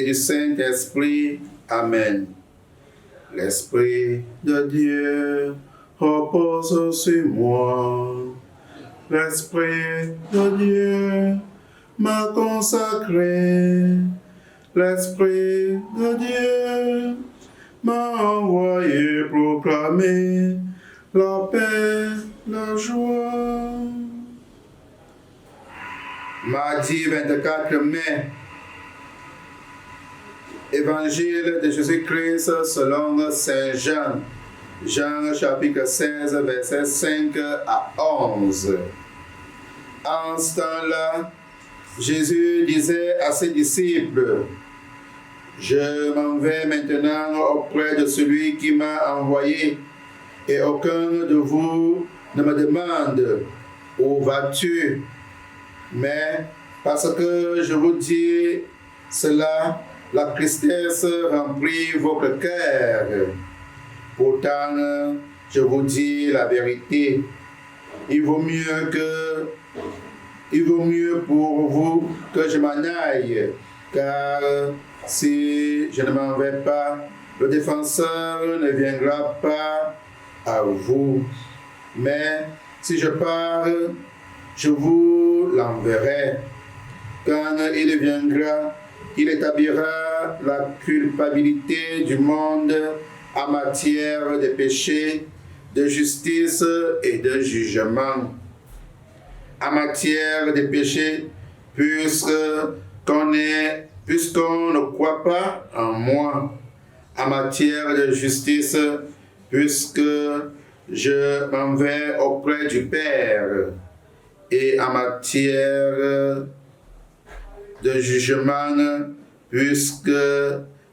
et du Saint-Esprit. Amen. L'Esprit de Dieu repose sur moi. L'Esprit de Dieu m'a consacré. L'Esprit de Dieu m'a envoyé proclamer la paix, la joie. Mardi 24 mai, Évangile de Jésus-Christ selon Saint Jean. Jean chapitre 16, versets 5 à 11. En ce temps-là, Jésus disait à ses disciples, « Je m'en vais maintenant auprès de celui qui m'a envoyé, et aucun de vous ne me demande, où vas-tu? Mais parce que je vous dis cela, la tristesse remplit votre cœur. Pourtant, je vous dis la vérité. Il vaut mieux pour vous que je m'en aille, car si je ne m'en vais pas, le défenseur ne viendra pas à vous. Mais si je pars, je vous l'enverrai. Quand il viendra, il établira la culpabilité du monde en matière de péché, de justice et de jugement. En matière de péché, puisqu'on ne croit pas en moi. En matière de justice, puisque je m'en vais auprès du Père. Et en matière de jugement, puisque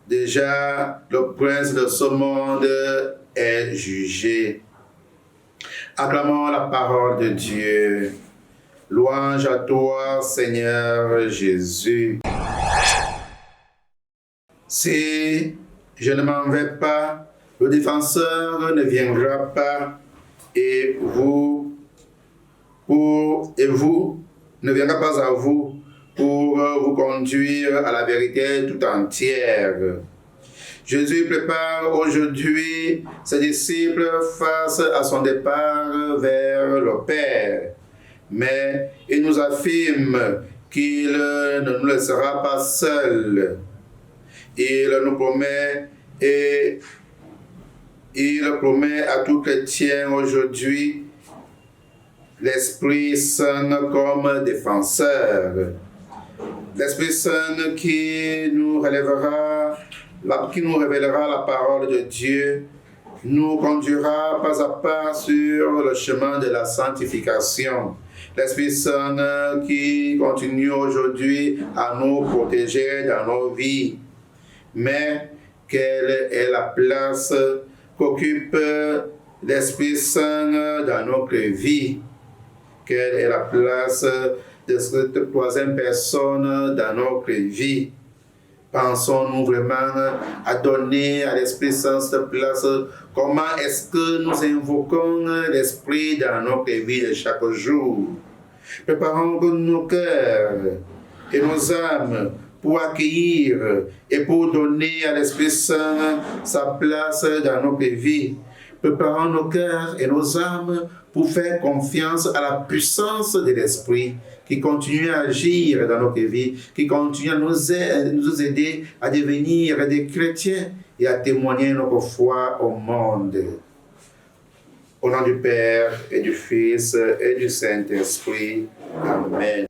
déjà le prince de ce monde est jugé. Acclamons la parole de Dieu. Louange à toi, Seigneur Jésus. Si je ne m'en vais pas, le défenseur ne viendra pas, et vous ne viendra pas à vous pour vous conduire à la vérité tout entière. Jésus prépare aujourd'hui ses disciples face à son départ vers le Père. Mais il nous affirme qu'il ne nous laissera pas seuls. Il nous promet et il promet à tout chrétien aujourd'hui l'Esprit Saint comme défenseur. L'Esprit Saint qui nous révélera la parole de Dieu, nous conduira pas à pas sur le chemin de la sanctification. L'Esprit Saint qui continue aujourd'hui à nous protéger dans nos vies. Mais quelle est la place qu'occupe l'Esprit Saint dans notre vie? Quelle est la place de cette troisième personne dans notre vie? Pensons-nous vraiment à donner à l'Esprit Saint cette place? Comment est-ce que nous invoquons l'Esprit dans notre vie de chaque jour? Préparons nos cœurs et nos âmes pour accueillir et pour donner à l'Esprit Saint sa place dans notre vie. Préparons nos cœurs et nos âmes pour faire confiance à la puissance de l'Esprit qui continue à agir dans notre vie, qui continue à nous aider à devenir des chrétiens et à témoigner notre foi au monde. Au nom du Père et du Fils et du Saint-Esprit. Amen.